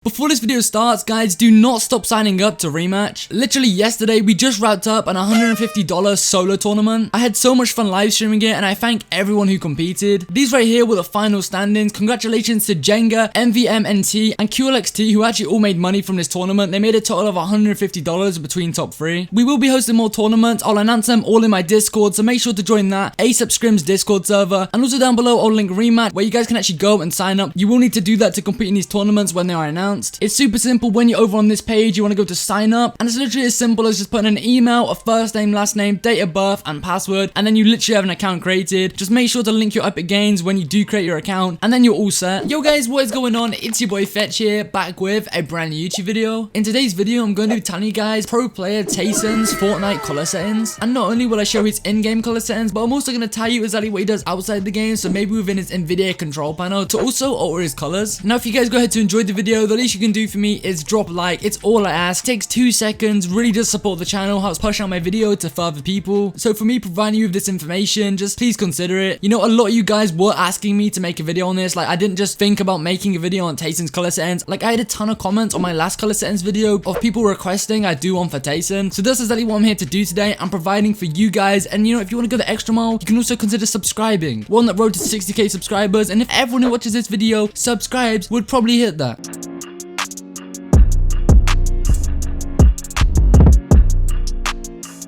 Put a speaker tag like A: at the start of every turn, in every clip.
A: Before this video starts, guys, do not stop signing up to Rematch. Literally yesterday, we just wrapped up an $150 solo tournament. I had so much fun live streaming it, and I thank everyone who competed. These right here were the final standings. Congratulations to Jenga, MVMNT, and QLXT, who actually all made money from this tournament. They made a total of $150 between top three. We will be hosting more tournaments. I'll announce them all in my Discord, so make sure to join that. ASAP Scrim's Discord server. And also down below, I'll link Rematch, where you guys can actually go and sign up. You will need to do that to compete in these tournaments when they are announced. It's super simple. When you're over on this page, you want to go to sign up, and it's literally as simple as just putting an email, a first name, last name, date of birth, and password, and then you literally have an account created. Just make sure to link your Epic Games when you do create your account, and then you're all set. Yo guys, what is going on? It's your boy Fxtch here, back with a brand new YouTube video. In today's video, I'm going to be telling you guys Pro Player TaySon's Fortnite color settings, and not only will I show his in-game color settings, but I'm also going to tell you exactly what he does outside the game, so maybe within his NVIDIA control panel, to also alter his colors. Now, if you guys go ahead to enjoy the video, the least you can do for me is drop a like. It's all I ask. Takes 2 seconds, really does support the channel, helps push out my video to further people. So for me providing you with this information, just please consider it. You know, a lot of you guys were asking me to make a video on this. Like, I didn't just think about making a video on TaySon's color settings. Like, I had a ton of comments on my last color settings video of people requesting I do one for TaySon. So that's exactly what I'm here to do today. I'm providing for you guys, and you know, if you want to go the extra mile, you can also consider subscribing. We're on that road to 60k subscribers, and if everyone who watches this video subscribes, would probably hit that.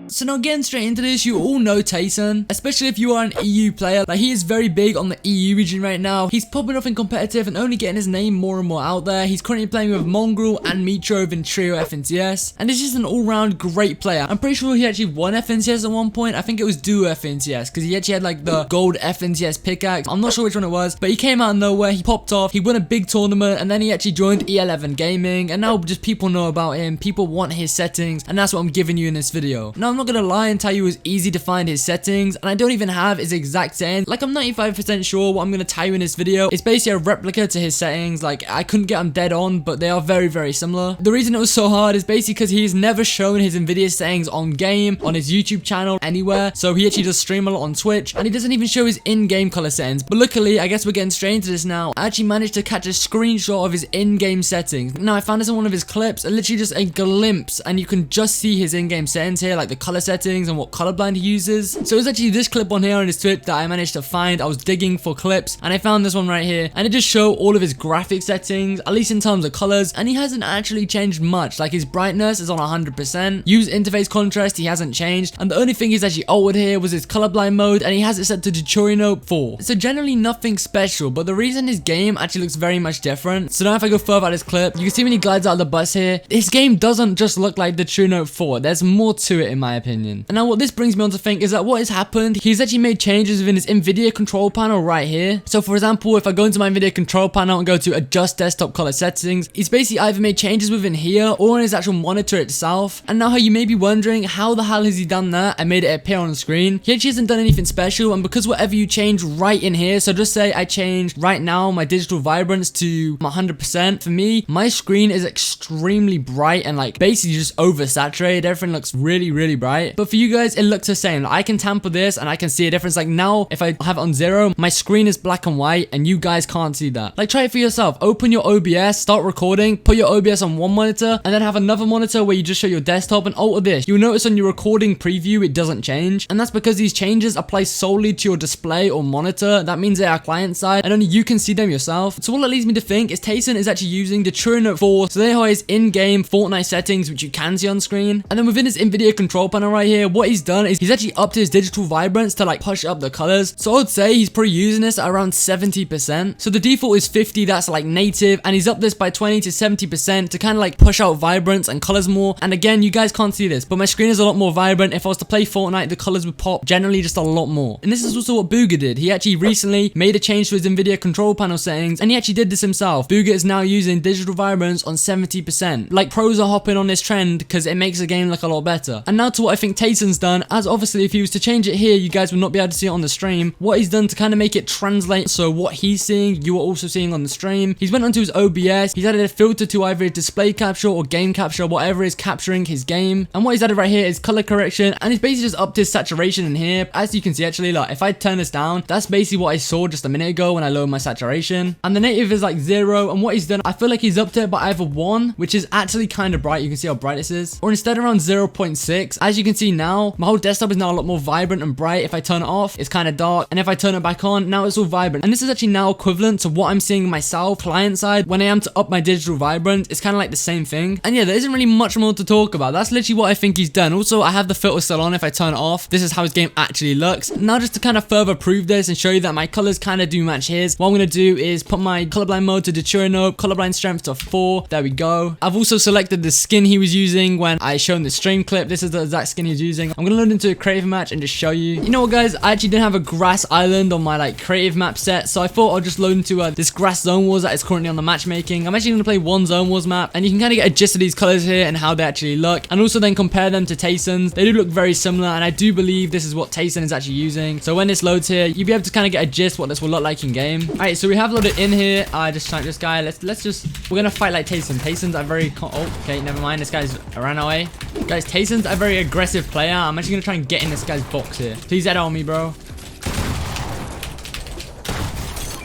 A: So now getting straight into this, you all know TaySon, especially if you are an EU player. Like, he is very big on the EU region right now. He's popping off in competitive and only getting his name more and more out there. He's currently playing with Mongrel and Mitrov in Trio FNCS, and he's just an all-round great player. I'm pretty sure he actually won FNCS at one point. I think it was Duo FNCS, because he actually had like the gold FNCS pickaxe. I'm not sure which one it was, but he came out of nowhere, he popped off, he won a big tournament, and then he actually joined E11 Gaming, and now just people know about him, people want his settings, and that's what I'm giving you in this video. Now, I'm not gonna lie and tell you it was easy to find his settings, and I don't even have his exact settings. Like, I'm 95% sure what I'm gonna tell you in this video is basically a replica to his settings. Like, I couldn't get them dead on, but they are very, very similar. The reason it was so hard is basically because he's never shown his NVIDIA settings on game, on his YouTube channel, anywhere. So he actually does stream a lot on Twitch, and he doesn't even show his in-game color settings. But luckily, I guess we're getting straight into this now. I actually managed to catch a screenshot of his in-game settings. Now, I found this in one of his clips, literally just a glimpse, and you can just see his in-game settings here, like the color settings and what Colorblind he uses. So it's actually this clip on here on his Twitch that I managed to find. I was digging for clips, and I found this one right here, and it just showed all of his graphic settings, at least in terms of colors, and he hasn't actually changed much. Like, his brightness is on 100%, use interface contrast he hasn't changed, and the only thing he's actually altered here was his colorblind mode, and he has it set to Deuteriano 4. So generally nothing special, but the reason his game actually looks very much different. So now if I go further out this clip, you can see when he glides out of the bus here, his game doesn't just look like the Deuteriano 4. There's more to it in my opinion. And now what this brings me on to think is that what has happened, he's actually made changes within his NVIDIA control panel right here. So for example, if I go into my NVIDIA control panel and go to adjust desktop color settings, he's basically either made changes within here or in his actual monitor itself. And now how you may be wondering, how the hell has he done that and made it appear on the screen? He actually hasn't done anything special, and because whatever you change right in here, so just say I change right now my digital vibrance to 100%, for me, my screen is extremely bright and like basically just oversaturated. Everything looks really, really bright. But for you guys, it looks the same. Like, I can tamper this and I can see a difference. Like, now if I have it on 0, my screen is black and white, and you guys can't see that. Like, try it for yourself. Open your OBS, start recording, put your OBS on one monitor, and then have another monitor where you just show your desktop and alter this. You'll notice on your recording preview it doesn't change, and that's because these changes apply solely to your display or monitor. That means they are client side and only you can see them yourself. So all that leads me to think is TaySon is actually using the Deuteriano 4, so they are his in-game Fortnite settings, which you can see on screen. And then within his NVIDIA control panel right here, what he's done is he's actually upped his digital vibrance to like push up the colors. So I would say he's probably using this at around 70%. So the default is 50, that's like native, and he's upped this by 20 to 70% to kind of like push out vibrance and colors more. And again, you guys can't see this, but my screen is a lot more vibrant. If I was to play Fortnite, the colors would pop generally just a lot more. And this is also what Booga did. He actually recently made a change to his NVIDIA control panel settings, and he actually did this himself. Booga is now using digital vibrance on 70%. Like, pros are hopping on this trend because it makes the game look a lot better. And now to what what I think TaySon's done, as obviously if he was to change it here, you guys would not be able to see it on the stream. What he's done to kind of make it translate, so what he's seeing, you are also seeing on the stream. He's went onto his OBS, he's added a filter to either display capture or game capture, whatever is capturing his game. And what he's added right here is color correction, and he's basically just upped his saturation in here. As you can see, actually, like, if I turn this down, that's basically what I saw just a minute ago when I lowered my saturation. And the native is like 0, and what he's done, I feel like he's upped it by either 1, which is actually kind of bright, you can see how bright this is, or instead around 0.6. As you can see now, my whole desktop is now a lot more vibrant and bright. If I turn it off, it's kind of dark, and if I turn it back on, now it's all vibrant. And this is actually now equivalent to what I'm seeing myself client side when I am to up my digital vibrance. It's kind of like the same thing. And yeah, there isn't really much more to talk about. That's literally what I think he's done. Also, I have the filter still on. If I turn it off, this is how his game actually looks. Now, just to kind of further prove this and show you that my colors kind of do match his, what I'm going to do is put my colorblind mode to deuterianope, colorblind strength to 4. There we go. I've also selected the skin he was using when I shown the stream clip. This is the exact skin he's using. I'm going to load into a creative match and just show you. You know what, guys? I actually didn't have a grass island on my like creative map set, so I thought I'll just load into this grass zone wars that is currently on the matchmaking. I'm actually going to play one zone wars map, and you can kind of get a gist of these colors here and how they actually look, and also then compare them to TaySon's. They do look very similar, and I do believe this is what TaySon is actually using. So when this loads here, you'll be able to kind of get a gist what this will look like in game. All right, so we have loaded in here. I just sniped this guy. We're gonna fight like TaySon. TaySon's are very oh, okay, never mind. This guy's ran away. Guys, TaySon's a very aggressive player. I'm actually gonna try and get in this guy's box here. Please head on me, bro.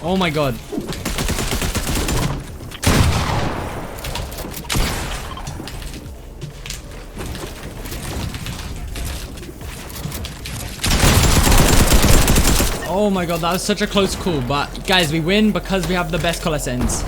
A: Oh my god. Oh my god, that was such a close call, but guys, we win because we have the best color settings.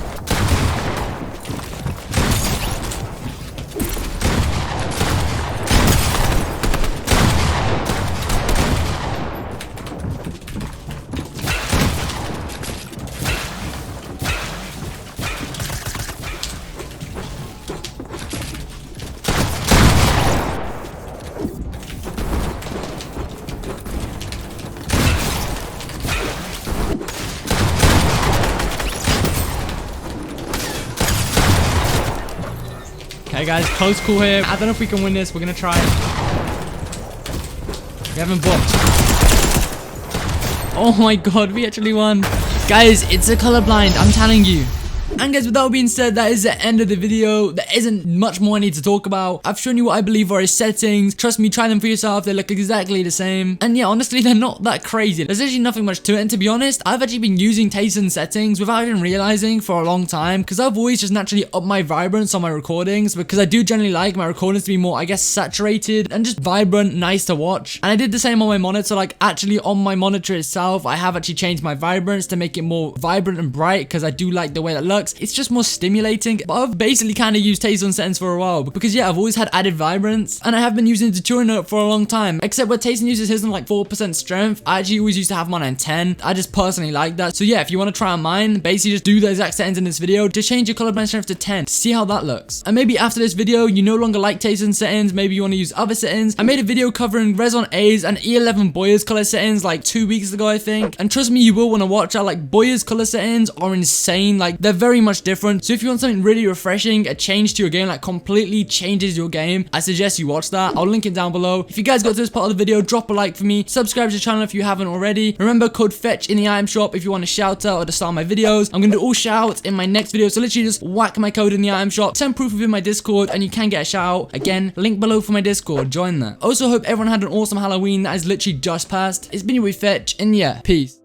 A: Okay, guys, close call here. I don't know if we can win this. We're gonna try. We haven't booked. Oh my god, we actually won. Guys, it's a colorblind, I'm telling you. And guys, with that being said, that is the end of the video. There isn't much more I need to talk about. I've shown you what I believe are his settings. Trust me, try them for yourself. They look exactly the same. And yeah, honestly, they're not that crazy. There's actually nothing much to it. And to be honest, I've actually been using TaySon's settings without even realizing for a long time, because I've always just naturally upped my vibrance on my recordings, because I do generally like my recordings to be more, I guess, saturated and just vibrant, nice to watch. And I did the same on my monitor. Like, actually on my monitor itself, I have actually changed my vibrance to make it more vibrant and bright, because I do like the way that looks. It's just more stimulating. But I've basically kind of used TaySon's settings for a while, because yeah, I've always had added vibrance, and I have been using deuterianope for a long time, except where TaySon uses his on like 4% strength. I actually always used to have mine on 10. I just personally like that. So yeah, if you want to try on mine, basically just do the exact settings in this video. Just change your colorblind strength to 10 to see how that looks. And maybe after this video, you no longer like TaySon's settings, maybe you want to use other settings. I made a video covering Res on A's and E11 Boyer's color settings like 2 weeks ago, I think. And trust me, you will want to watch out. Like, Boyer's color settings are insane. Like, they're very much different. So if you want something really refreshing, a change to your game, like completely changes your game, I suggest you watch that. I'll link it down below. If you guys got to this part of the video, drop a like for me. Subscribe to the channel if you haven't already. Remember, code Fxtch in the item shop if you want a shout out at the start of my videos. I'm going to do all shout outs in my next video. So literally just whack my code in the item shop. Send proof within my Discord and you can get a shout out. Again, link below for my Discord. Join that. Also, hope everyone had an awesome Halloween that is literally just passed. It's been your boy Fxtch, and yeah, peace.